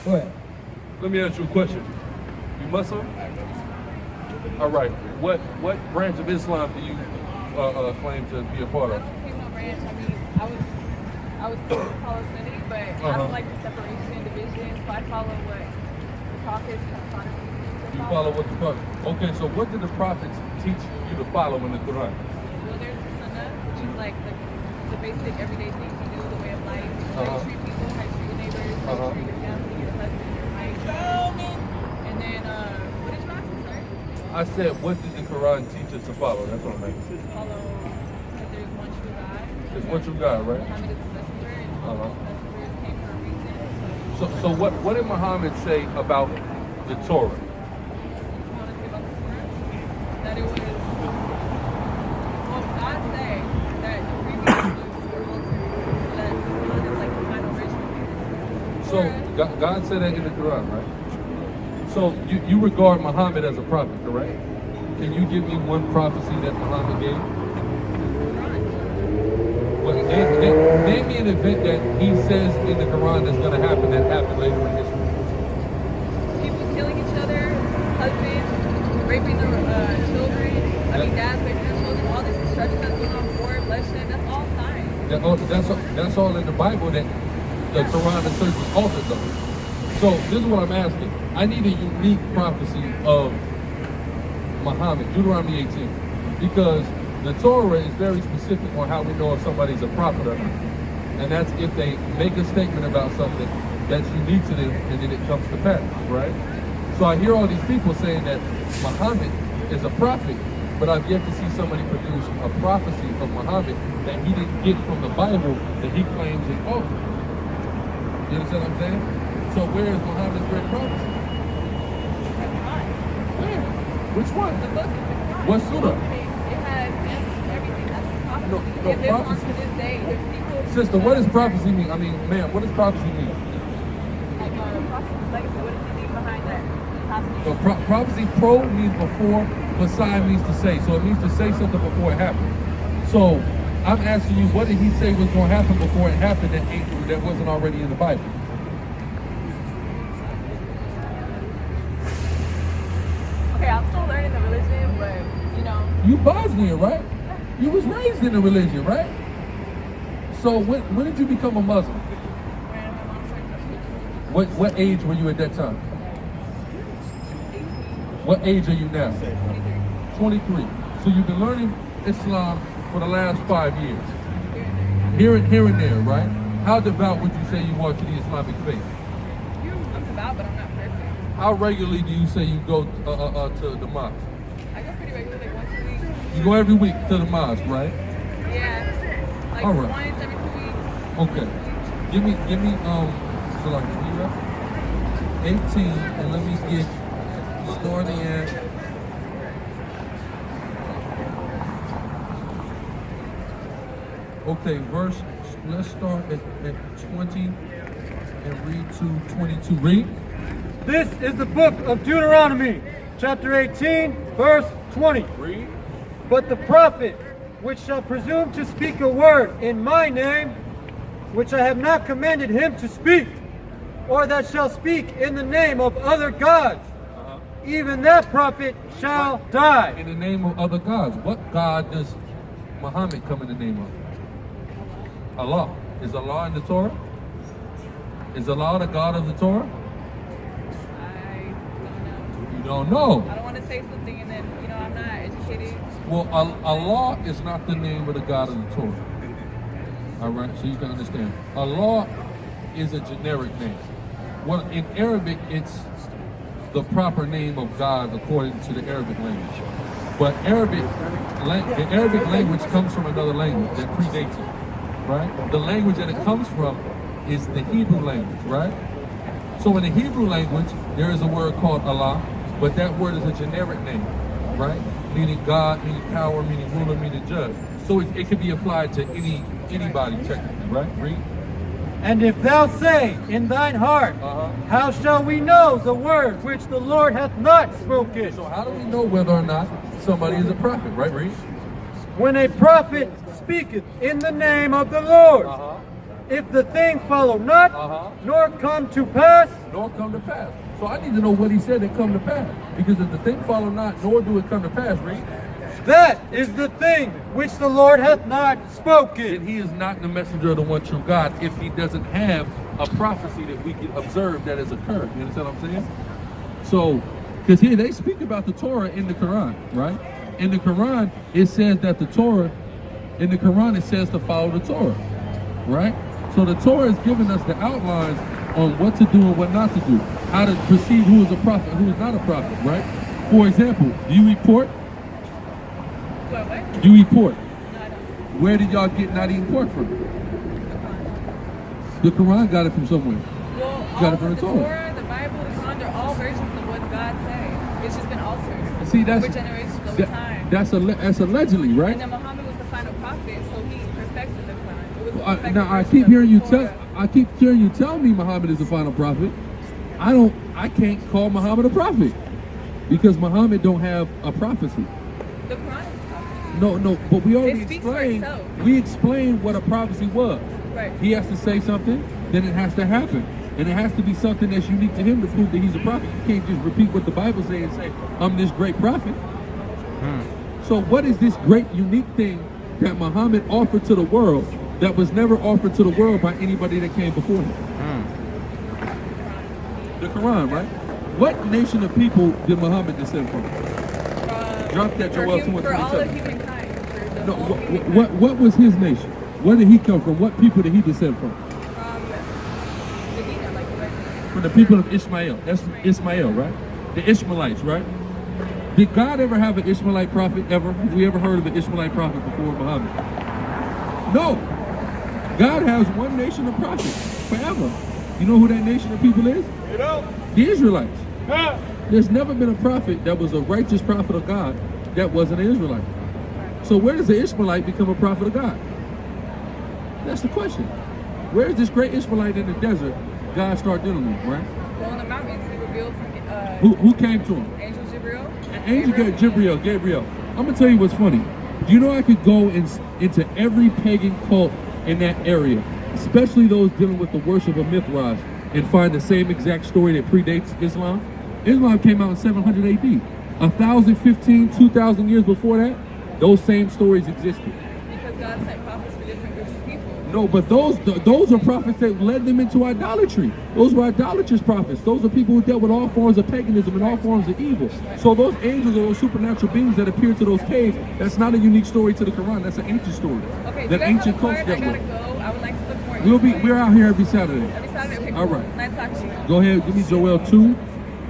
Go ahead. Let me ask you a question. You Muslim? All right. What branch of Islam do you claim to be a part of? I don't claim no branch. I mean, I was supposed to follow Sunni, but I don't like the separation and division, so I follow what the prophets taught us to You follow. follow what the prophet. Okay, so what did the prophets teach you to follow in the Quran? Well, there's the Sunnah, which is like the basic everyday things you do, the way of life, how you treat people, how you treat your neighbors, how you treat your family, your husband, your wife. And then, what did you ask me, sir? I said, what did the Quran teach us to follow? That's what I'm asking. Follow that there's one true God. It's what you got, right? Muhammad is the messenger, and all messengers came for a reason. So what did Muhammad say about the Torah? You want to say about the Torah? That it was, well, God said that the previous was ultimate, so that God is like the final original. So God said that in the Quran, right? So you regard Muhammad as a prophet, correct? Can you give me one prophecy that Muhammad gave? Name me an event that he says in the Quran that's going to happen that happened later in history. People killing each other, husbands raping their children, I mean dads raping their children, all this destruction that's going on, war, bloodshed, that's all signs. That's all in the Bible that the Quran and church was altered though. So this is what I'm asking. I need a unique prophecy of Muhammad, Deuteronomy 18, because the Torah is very specific on how we know if somebody's a prophet or not. And that's if they make a statement about something that's unique to them and then it comes to pass, right? So I hear all these people saying that Muhammad is a prophet, but I've yet to see somebody produce a prophecy of Muhammad that he didn't get from the Bible that he claims is altered. You understand what I'm saying? So where is Muhammad's great prophecy? Where? Which one? The book of the Quran. What surah? It has answers to everything. That's his prophecy. No, It lives on prophecy. to this day. There's people. Sister, what does prophecy mean? I mean, ma'am, what does prophecy mean? Like prophecy's legacy. What does he leave behind that? So prophecy, pro means before, beside means to say. So it means to say something before it happened. So I'm asking you, what did he say was going to happen before it happened that wasn't already in the Bible? Okay, I'm still learning the religion, but you know. You Bosnian, right? You was raised in the religion, right? So when did you become a Muslim? When my mom started touching me. What age were you at that time? 18, What age are you now? 23. 23. So you've been learning Islam for the last 5 years. Here and there. Here and there, right? How devout would you say you are to the Islamic faith? I'm devout, but I'm not perfect. How regularly do you say you go to the mosque? I go pretty regularly, like once a week. You go every week to the mosque, right? Yeah. Like All right. once every 2 weeks. Okay. Give me so like 18, and let me get starting at okay, let's start at 20 and read to 22. Read. This is the book of Deuteronomy, chapter 18, verse 20. Read. But the prophet, which shall presume to speak a word in my name, which I have not commanded him to speak, or that shall speak in the name of other gods, even that prophet shall die. In the name of other gods. What God does Muhammad come in the name of? Allah. Is Allah in the Torah? Is Allah the God of the Torah? I You don't know. don't want to say something and then, you know, I'm not educated. Well, Allah is not the name of the God of the Torah. All right, so you can understand. Allah is a generic name. Well, in Arabic, it's the proper name of God according to the Arabic language. But the Arabic language comes from another language that predates it, right? The language that it comes from is the Hebrew language, right? So in the Hebrew language, there is a word called Allah, but that word is a generic name, right? Meaning God, meaning power, meaning ruler, meaning judge. So it can be applied to anybody technically, right? Read. And if thou say in thine heart, how shall we know the word which the Lord hath not spoken? So how do we know whether or not somebody is a prophet, right? Read. When a prophet speaketh in the name of the Lord, if the thing follow not, Uh-huh. nor come to pass, Nor come to pass. So I need to know what he said that come to pass. Because if the thing follow not, nor do it come to pass, read. that is the thing which the Lord hath not Then spoken. he is not the messenger of the one true God if he doesn't have a prophecy that we can observe that has occurred. You understand what I'm saying? So, because here they speak about the Torah in the Quran, right? In the Quran, it says that the Torah, in the Quran, it says to follow the Torah, right? So the Torah is giving us the outlines on what to do and what not to do, how to perceive who is a prophet, who is not a prophet, right? For example, do you eat pork? What? Do you eat pork? No, I don't. Where did y'all get not eating pork from? The Quran got it from somewhere. Well, Got all it from of the the Torah. Torah, the Bible, the Quran, they're all versions of what God said. It's just been altered. See, that's over generations, over time. that's allegedly, And right? then Muhammad was the final prophet, so he perfected the Quran. It was the perfected Now I version keep of hearing the you Torah. hearing you tell me Muhammad is the final prophet. I can't call Muhammad a prophet because Muhammad don't have a prophecy. The Quran is a prophecy. No, but we already It speaks for explained. itself. We explained what a prophecy was. Right. He has to say something, then it has to happen. And it has to be something that's unique to him to prove that he's a prophet. You can't just repeat what the Bible says and say, I'm this great prophet. So what is this great unique thing that Muhammad offered to the world that was never offered to the world by anybody that came before him? The Quran, right? What nation of people did Muhammad descend from? Drop that, Joel, for all 27. of humankind. For the No, whole humankind. what was his nation? Where did he come from? What people did he descend from? Medina, like the rest. From the people of Ishmael. That's Ismail, right? The Ishmaelites, right? Did God ever have an Ishmaelite prophet ever? Have we ever heard of an Ishmaelite prophet before Muhammad? No. God has one nation of prophets forever. You know who that nation of people is? You know? The Israelites. There's never been a prophet that was a righteous prophet of God that wasn't an Israelite. So where does the Ishmaelite become a prophet of God? That's the question. Where is this great Ishmaelite in the desert God start dealing with, right? Well, in the mountains, he revealed from Who came to him? Angel Jibril. Angel Gabriel. I'm gonna tell you what's funny. Do you know I could go into every pagan cult in that area, especially those dealing with the worship of Mithras, and find the same exact story that predates Islam? Islam came out in 700 AD. 1,015, 2,000 years before that, those same stories existed. Because God sent prophets for different groups of people. No, but those are prophets that led them into idolatry. Those were idolatrous prophets. Those are people who dealt with all forms of paganism and all forms of evil. So those angels or those supernatural beings that appeared to those caves, that's not a unique story to the Quran. That's an ancient story. Okay, That do you guys ancient have a cults card? I dealt gotta with. go. I would like to look more. We're out here every Saturday. Every Saturday? Okay, cool. All right. Nice talking to you. Go ahead, give me Joel 2,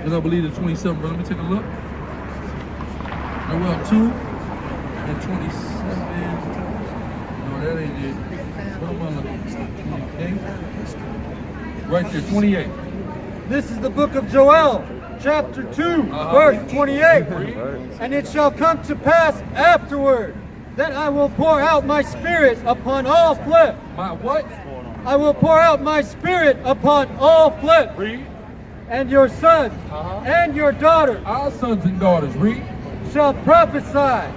and I believe the 27. But let me take a look. Joel 2 and 27. No, that ain't it. What am I looking at? 28? Right there, 28. This is the book of Joel, chapter 2, verse 28. And it shall come to pass afterward that I will pour out my spirit upon all flesh. My what? I will pour out my spirit upon all flesh. Read. And your sons and your daughters Our sons and daughters, read. shall prophesy.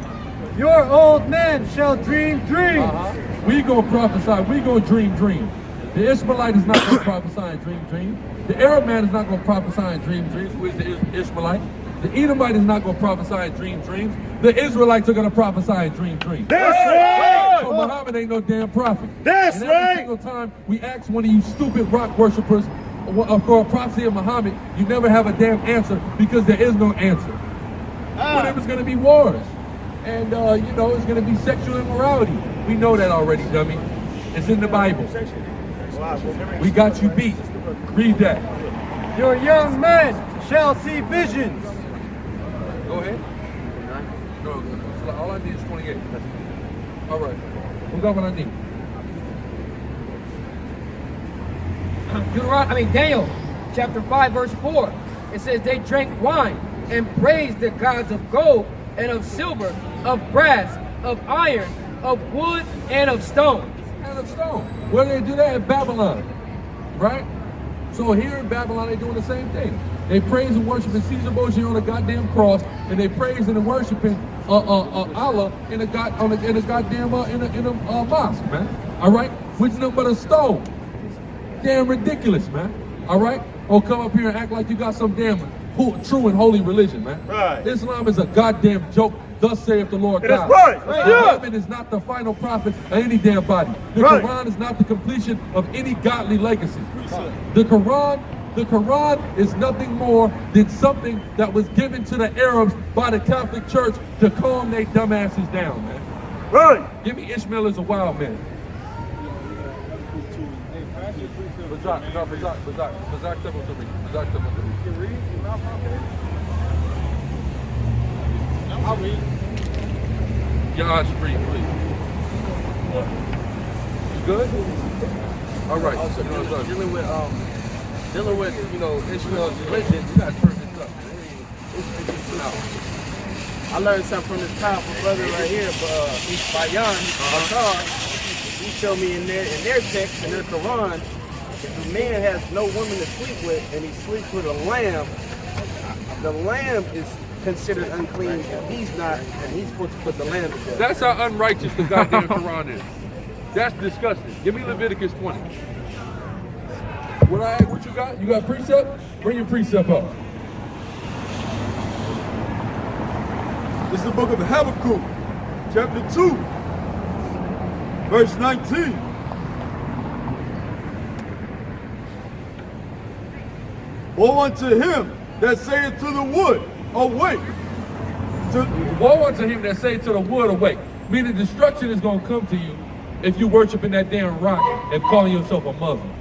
Your old men shall dream dreams. We gonna prophesy, we gonna dream dreams. The Ishmaelite is not gonna prophesy and dream dreams. The Arab man is not gonna prophesy and dream dreams. Who is the Ishmaelite? The Edomite is not gonna prophesy and dream dreams. The Israelites are gonna prophesy and dream dreams. That's right. So Muhammad ain't no damn prophet. That's and every right. single time we ask one of you stupid rock worshipers for a prophecy of Muhammad, you never have a damn answer because there is no answer. But it was gonna be wars. And you know, it's gonna be sexual immorality. We know that already, dummy. It's in the Bible. We got you beat. Read that. Your young men shall see visions. Go ahead. No, all I need is 28. All right. We got what I need. Daniel chapter 5 verse 4. It says they drank wine and praised the gods of gold and of silver, of brass, of iron, of wood, and of stone. And of stone. Where do they do that? In Babylon. Right? So here in Babylon, they're doing the same thing. They praise and worshiping Caesar Borgia on the goddamn cross, and they praise and worshiping Allah in a goddamn mosque, man. All right. which is nothing but a stone. Damn ridiculous, man. All right? Or come up here and act like you got some damn true and holy religion, man. Right. Islam is a goddamn joke. Thus saith the Lord That's God. right. Muhammad is not the final prophet of any damn body. The Right. Quran is not the completion of any godly legacy. The Quran is nothing more than something that was given to the Arabs by the Catholic Church to calm their dumbasses down, man. Right. Give me Ishmael as a wild man. I'll read. God's free, please. You good? All right. Also, dealing with Ishmael's religion, you gotta turn this up. I learned something from this powerful brother right here, he's Bayan, he showed me in their text, in their Quran, if a man has no woman to sleep with and he sleeps with a lamb, the lamb is considered unclean and he's not, and he's supposed to put the lamb to death. That's how unrighteous the goddamn Quran is. That's disgusting. Give me Leviticus 20. What you got? You got precept? Bring your precept up. This is the book of Habakkuk, chapter 2, verse 19. Woe unto him that saith to the wood, awake. Woe unto him that say to the wood, awake. Meaning destruction is going to come to you if you worshiping that damn rock and calling yourself a Muslim.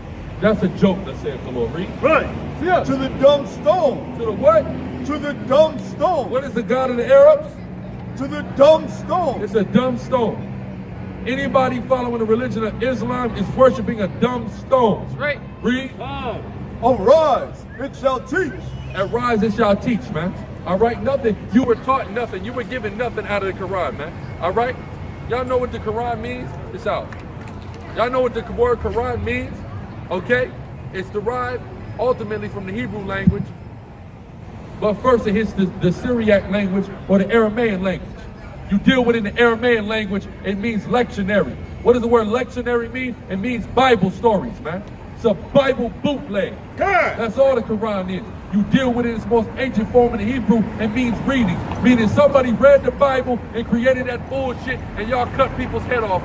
That's a joke, that saith the Lord. Read. Right. Yeah. To the dumb stone. To the what? To the dumb stone. What is the God of the Arabs? To the dumb stone. It's a dumb stone. Anybody following the religion of Islam is worshiping a dumb stone. That's right. Read. Arise, it shall teach. Arise and shall teach, man. All right, nothing. You were taught nothing. You were given nothing out of the Quran, man. All right? Y'all know what the Quran means? It's out. Y'all know what the word Quran means? Okay? It's derived ultimately from the Hebrew language, but first it hits the Syriac language or the Aramaean language. You deal with it in the Aramaean language, it means lectionary. What does the word lectionary mean? It means Bible stories, man. It's a Bible bootleg. That's all the Quran is. You deal with it in its most ancient form in the Hebrew, it means reading. Meaning somebody read the Bible and created that bullshit and y'all cut people's head off.